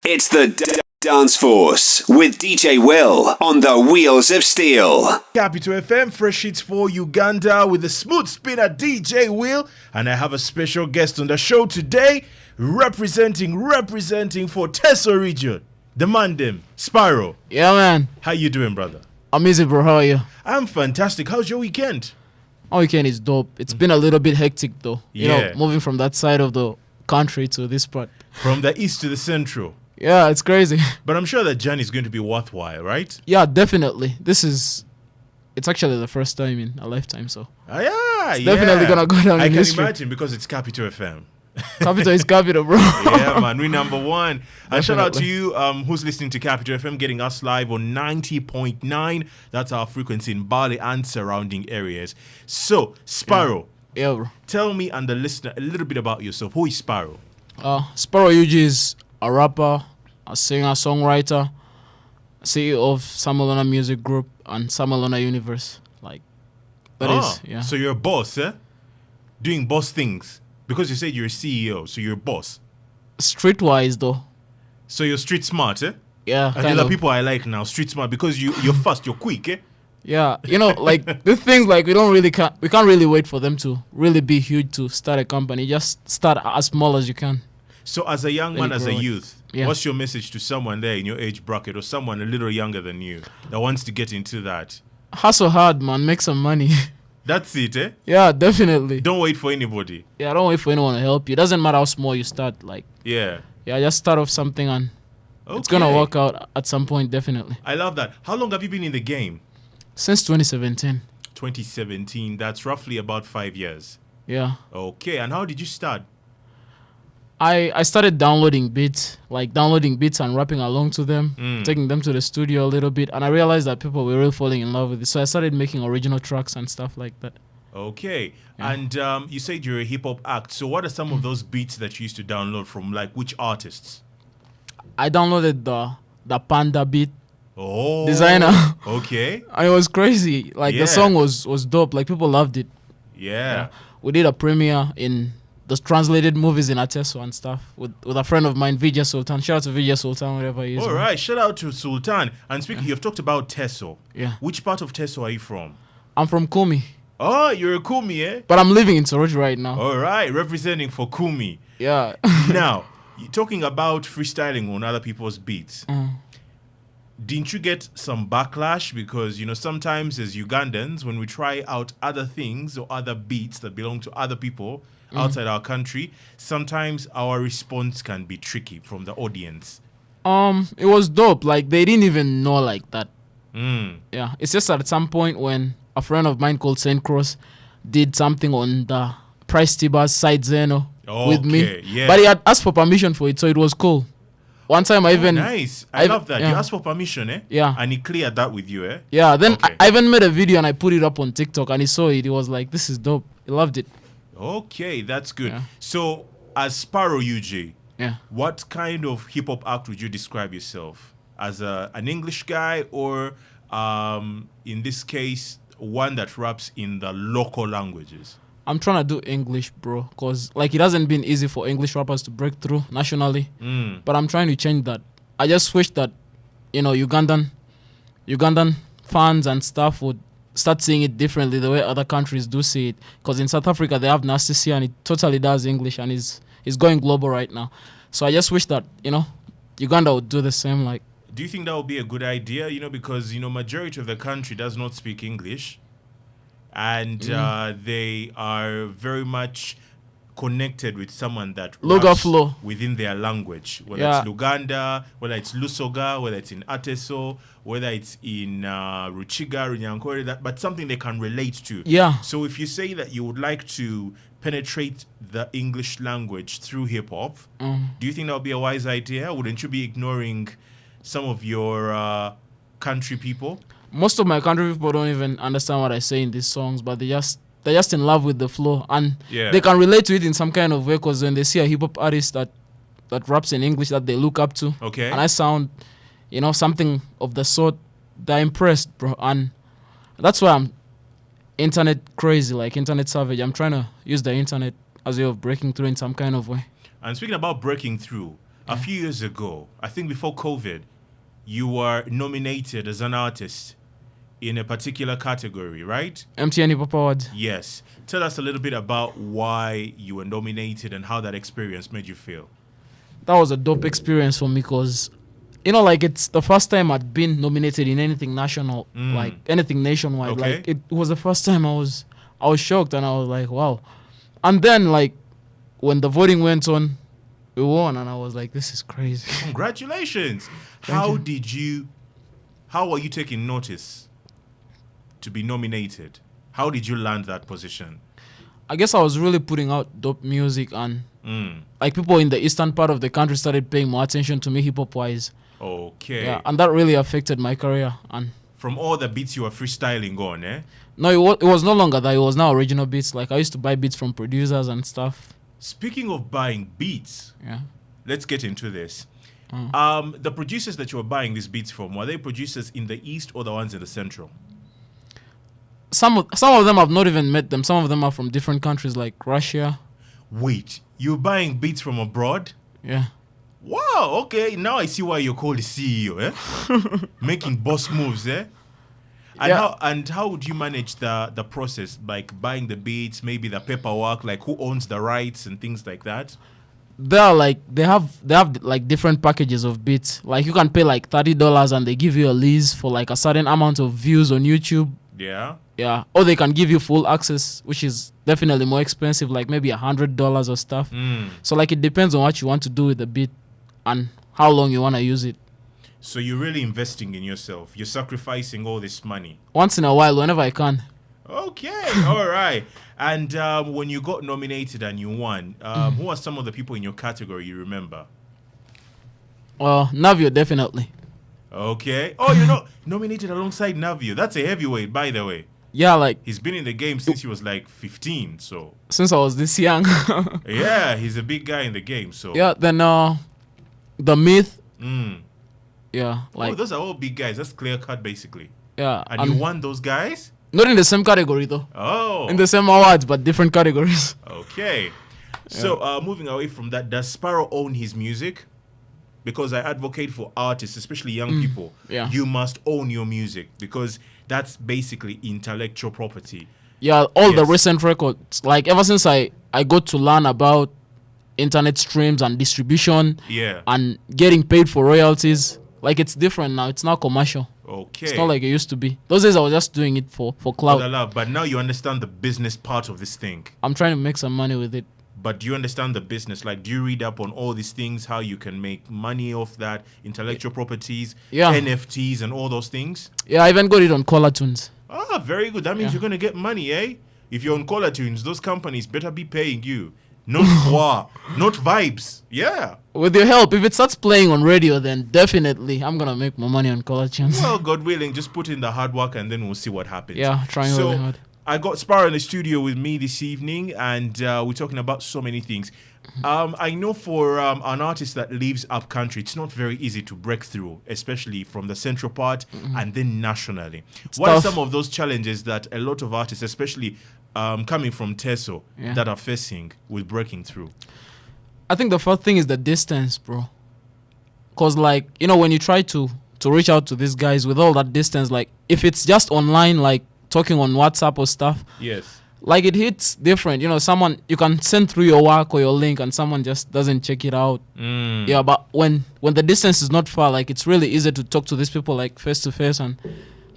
It's the Dance Force with DJ Wil on the Wheels of Steel. Capital FM, fresh hits for Uganda with the smooth spinner DJ Wil. And I have a special guest on the show today, representing for Teso region. The man them, Sparo. Yeah, man. How you doing, brother? Amazing, bro. How are you? I'm fantastic. How's your weekend? My weekend is dope. It's been a little bit hectic, though. You Yeah. know, moving from that side of the country to this part. From the east to the central. Yeah, it's crazy. But I'm sure that journey is going to be worthwhile, right? Yeah, definitely. It's actually the first time in a lifetime, so. It's definitely gonna go down I in can history. imagine because it's Capital FM. Capital is capital, bro. Yeah, man, we number one. And shout out to Definitely. you who's listening to Capital FM, getting us live on 90.9. That's our frequency in Bali and surrounding areas. So, Sparo, Yeah, bro. tell me and the listener a little bit about yourself. Who is Sparo? Sparo UG is a rapper, a singer, songwriter, CEO of Samalona Music Group and Samalona Universe. Yeah. So you're a boss, eh? Doing boss things. Because you said you're a CEO, so you're a boss. Streetwise, though. So you're street smart, eh? Yeah, And kind the of. people I like now, street smart, because you're fast, you're quick, eh? Yeah, you know, like the things like we can't really wait for them to really be huge to start a company. Just start as small as you can. So as a young man, Really as a grow it. youth, Yeah. what's your message to someone there in your age bracket or someone a little younger than you that wants to get into that? Hustle hard, man. Make some money. That's it, eh? Yeah, definitely. Don't wait for anybody. Yeah, don't wait for anyone to help you. Doesn't matter how small you start. Like, Yeah. yeah, just start off something and it's gonna Okay. work out at some point. Definitely. I love that. How long have you been in the game? Since 2017. 2017. That's roughly about 5 years. Yeah. Okay. And how did you start? I started downloading beats and rapping along to them, taking them to the studio a little bit, and I realized that people were really falling in love with it. So I started making original tracks and stuff like that. Okay. And you said you're a hip hop act. So what are some of those beats that you used to download from, like, which artists? I downloaded the Panda beat Oh. designer. Okay. And it was crazy. Like Yeah. the song was dope. Like people loved it. Yeah. We did a premiere in the translated movies in Teso and stuff with a friend of mine, Vijay Sultan. Shout out to Vijay Sultan, whatever he is. All man. right, shout out to Sultan. And speaking, you've talked about Teso. Yeah. Which part of Teso are you from? I'm from Kumi, Oh, you're a Kumi, eh? but I'm living in Soroti right now. All right, representing for Kumi. Yeah. Now, you're talking about freestyling on other people's beats. Didn't you get some backlash? Because, you know, sometimes as Ugandans, when we try out other things or other beats that belong to other people outside our country, sometimes our response can be tricky from the audience. It was dope. Like they didn't even know like that. Mm. Yeah. It's just at some point when a friend of mine called Saint Cross did something on the Price Tiba's side Zeno with me. Okay, yeah. But he had asked for permission for it, so it was cool. One time I even Nice. I love that. You yeah. asked for permission, eh? Yeah. And he cleared that with you, eh? Yeah, then Okay. I even made a video and I put it up on TikTok and he saw it. He was like, this is dope. He loved it. Okay, that's good. Yeah. So, as Sparo UG, Yeah. what kind of hip hop act would you describe yourself? As an English guy, or in this case, one that raps in the local languages? I'm trying to do English, bro, because like it hasn't been easy for English rappers to break through nationally. But I'm trying to change that. I just wish that, you know, Ugandan fans and stuff would start seeing it differently the way other countries do see it. Because in South Africa, they have Nasty C and it totally does English and is going global right now. So I just wish that, you know, Uganda would do the same. Like, Do you think that would be a good idea? You know, because, you know, majority of the country does not speak English. And they are very much connected with someone that Loga raps flow. within their language, whether Yeah. it's Luganda, whether it's Lusoga, whether it's in Ateso, whether it's in Ruchiga, Runyankore, but something they can relate to. yeah. So if you say that you would like to penetrate the English language through hip hop, do you think that would be a wise idea? Wouldn't you be ignoring some of your country people? Most of my country people don't even understand what I say in these songs, but they're just in love with the flow and Yeah. they can relate to it in some kind of way because when they see a hip hop artist that raps in English that they look up to, Okay. and I sound, you know, something of the sort, they're impressed, bro. And that's why I'm internet crazy, like internet savage. I'm trying to use the internet as a way of breaking through in some kind of way. And speaking about breaking through, A few years ago, I think before COVID, you were nominated as an artist in a particular category, right? MTN Hip Hop Awards. Yes. Tell us a little bit about why you were nominated and how that experience made you feel. That was a dope experience for me because, like it's the first time I'd been nominated in anything national, like anything nationwide. Okay. Like it was the first time I was shocked and I was like, wow. And then like when the voting went on, we won and I was like, this is crazy. Congratulations. Thank How were you taking notice to be nominated? How did you land that position? I guess I was really putting out dope music and like people in the eastern part of the country started paying more attention to me hip hop wise. Okay. Yeah, and that really affected my career. And from all the beats you were freestyling on, no, it was no longer that. It was now original beats. Like I used to buy beats from producers and stuff. Speaking of buying beats, Yeah. let's get into this. The producers that you were buying these beats from, were they producers in the east or the ones in the central? Some of them I've not even met them. Some of them are from different countries like Russia. Wait, you're buying beats from abroad? Yeah. Wow, okay. Now I see why you're called the CEO, Making boss moves, And Yeah. how would you manage the process, like buying the beats, maybe the paperwork, like who owns the rights and things like that? They have like different packages of beats. Like you can pay like $30 and they give you a lease for like a certain amount of views on YouTube. Yeah. Yeah. Or they can give you full access, which is definitely more expensive, like maybe $100 or stuff. So like it depends on what you want to do with the beat and how long you want to use it. So you're really investing in yourself. You're sacrificing all this money. Once in a while, whenever I can. Okay, all right. And when you got nominated and you won, who are some of the people in your category you remember? Navio, definitely. Okay. Oh, you're not nominated alongside Navio. That's a heavyweight, by the way. Yeah, like He's been in the game since he was like 15, so... since I was this young. Yeah, he's a big guy in the game, so... Yeah, then the Myth. Yeah, like those are all big guys. That's clear cut, basically. yeah. And you won those guys? Not in the same category though. Oh. In the same awards, but different categories. Okay. So, moving away from that, does Sparo own his music? Because I advocate for artists, especially young people. Yeah. You must own your music because that's basically intellectual property. Yeah, all the Yes. recent records. Like ever since I got to learn about internet streams and distribution Yeah. and getting paid for royalties, like it's different now. It's now commercial. Okay. It's not like it used to be. Those days I was just doing it for For clout. the love. But now you understand the business part of this thing. I'm trying to make some money with it. But do you understand the business? Like, do you read up on all these things, how you can make money off that, intellectual properties, Yeah. NFTs and all those things? Yeah, I even got it on Collar Tunes. Ah, very good. That means Yeah. you're going to get money, eh? If you're on Caller Tunes, those companies better be paying you. Not Wa, not Vibes. Yeah. With your help, if it starts playing on radio, then definitely I'm gonna make more money on Collar Tunes. Well, God willing, just put in the hard work and then we'll see what happens. Yeah, trying really hard. I got Sparo in the studio with me this evening, and we're talking about so many things. I know for an artist that lives up country, it's not very easy to break through, especially from the central part and then nationally. What are tough. some of those challenges that a lot of artists, especially coming from Teso, Yeah. that are facing with breaking through? I think the first thing is the distance, bro. Cause like, when you try to reach out to these guys with all that distance, like if it's just online, like talking on WhatsApp or stuff, Yes. like it hits different. Someone you can send through your work or your link and someone just doesn't check it out. Yeah, but when the distance is not far, like it's really easy to talk to these people like face to face and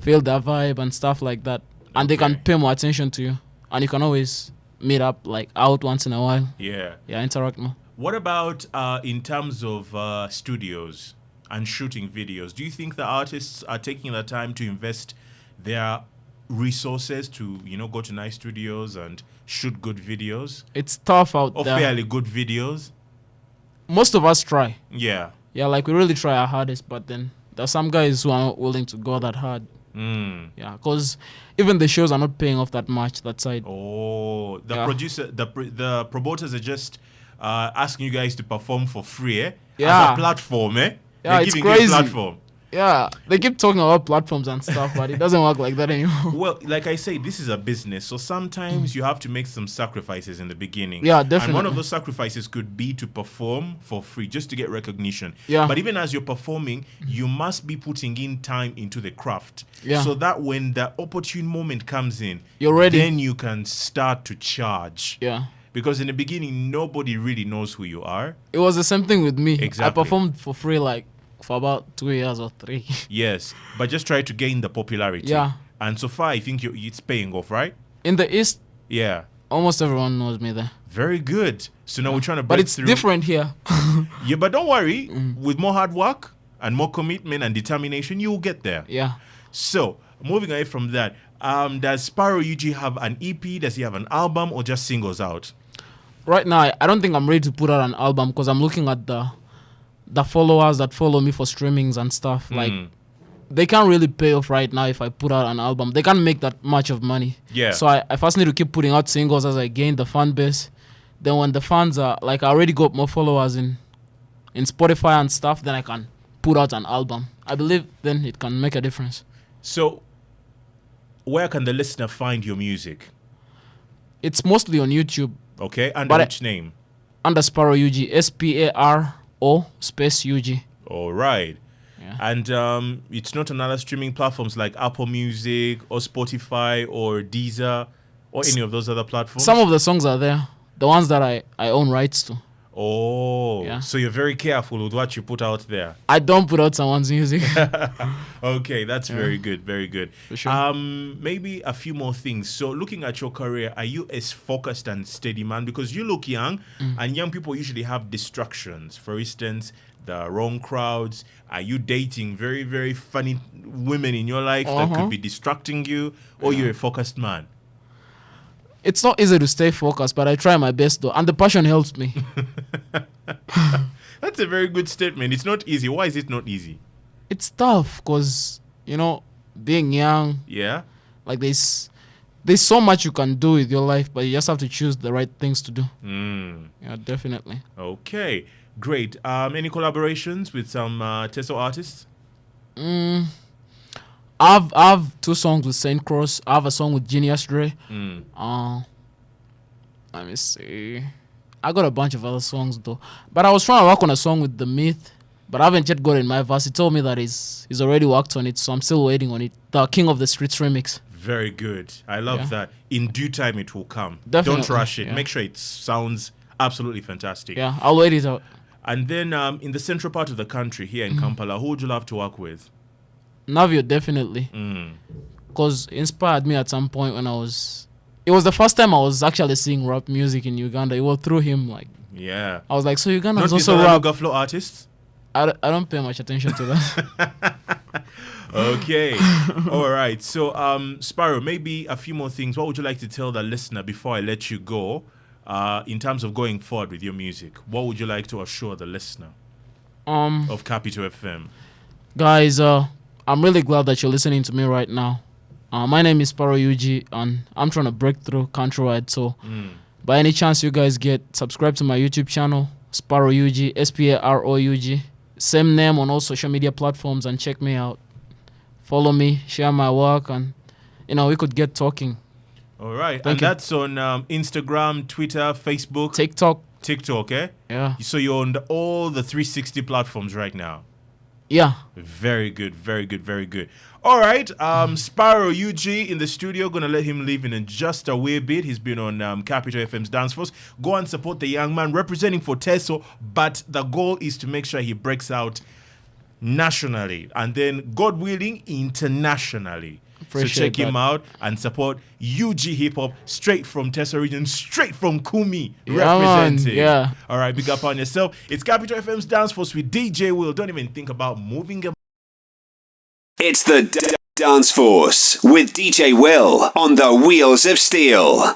feel their vibe and stuff like that. And they can Okay. pay more attention to you. And you can always meet up like out once in a while. Yeah. Yeah, interact more. What about in terms of studios and shooting videos? Do you think the artists are taking the time to invest their resources to, go to nice studios and shoot good videos? It's tough out Or there. fairly good videos? Most of us try. Yeah. Yeah, like we really try our hardest, but then there's some guys who are not willing to go that hard. Mm. Yeah, because even the shows are not paying off that much, that side. Oh, the Yeah. producer, the promoters are just asking you guys to perform for free, As Yeah. a platform, Yeah, They're it's giving you crazy. a platform. Yeah, they keep talking about platforms and stuff, but it doesn't work like that anymore. Well, like I say, this is a business, so sometimes you have to make some sacrifices in the beginning. Yeah, And one definitely. of those sacrifices could be to perform for free, just to get recognition. Yeah. But even as you're performing, you must be putting in time into the craft. Yeah. So that when the opportune moment comes in, You're ready. then you can start to charge. Yeah. Because in the beginning, nobody really knows who you are. It was the same thing with me. Exactly. I performed for free for about 2 years or 3. Yes, but just try to gain the popularity. Yeah. And so far, I think it's paying off, right? In the East, Yeah. almost everyone knows me there. Very good. So now we're trying to break But it's through. different here. Yeah, but don't worry. With more hard work and more commitment and determination, you will get there. Yeah. So, moving away from that, does Sparo UG have an EP? Does he have an album or just singles out? Right now, I don't think I'm ready to put out an album because I'm looking at the followers that follow me for streamings and stuff. Like, they can't really pay off right now if I put out an album. They can't make that much of money. Yeah. So I first need to keep putting out singles as I gain the fan base. Then when the fans are, like, I already got more followers in Spotify and stuff, then I can put out an album. I believe then it can make a difference. So, where can the listener find your music? It's mostly on YouTube Okay, under But which name? under Sparo UG, SPARO space UG. All right. Yeah. And it's not on other streaming platforms like Apple Music or Spotify or Deezer or any of those other platforms? Some of the songs are there, the ones that I own rights to. Oh, Yeah. so you're very careful with what you put out there. I don't put out someone's music. Okay, that's very good, very good. For sure. Maybe a few more things. So looking at your career, are you as focused and steady, man? Because you look young, and young people usually have distractions. For instance, the wrong crowds. Are you dating very, very funny women in your life that could be distracting you? Or you're a focused man? It's not easy to stay focused, but I try my best though. And the passion helps me. That's a very good statement. It's not easy. Why is it not easy? It's tough because, being young, Yeah? like there's so much you can do with your life, but you just have to choose the right things to do. Yeah, definitely. Okay, great. Any collaborations with some Teso artists? I've 2 songs with Saint Cross. I have a song with Genius Dre. Let me see. I got a bunch of other songs though. But I was trying to work on a song with The Myth, but I haven't yet got it in my verse. He told me that he's already worked on it, so I'm still waiting on it. The King of the Streets remix. Very good. I love Yeah. that. In due time, it will come. Definitely, Don't rush it. yeah. Make sure it sounds absolutely fantastic. Yeah, I'll wait it out. And then in the central part of the country, here in Kampala, who would you love to work with? Navio, definitely. Because inspired me at some point when it was the first time I was actually seeing rap music in Uganda. It was through him. Like, Yeah. I was like, so Uganda Not is these also other rap. Luga Flow artists? I don't pay much attention to that. Okay. All right. So, Sparo, maybe a few more things. What would you like to tell the listener before I let you go in terms of going forward with your music? What would you like to assure the listener of Capital FM? Guys, I'm really glad that you're listening to me right now. My name is Sparo UG, and I'm trying to break through countrywide. So, by any chance you guys get, subscribe to my YouTube channel, Sparo UG, SPARO UG. Same name on all social media platforms, and check me out. Follow me, share my work, and we could get talking. All right. Thank you. That's on Instagram, Twitter, Facebook, TikTok, eh? yeah. So you're on all the 360 platforms right now. Yeah. Very good, very good, very good. All right, Sparo UG in the studio. Gonna let him leave in just a wee bit. He's been on Capital FM's Dance Force. Go and support the young man representing for Teso, but the goal is to make sure he breaks out nationally and then, God willing, internationally. Appreciate so check that. him out and support UG Hip Hop straight from Teso region, straight from Kumi, Yeah, man. representing. Yeah. All right, big up on yourself. It's Capital FM's Dance Force with DJ Wil. Don't even think about moving him. It's the Dance Force with DJ Wil on the Wheels of Steel.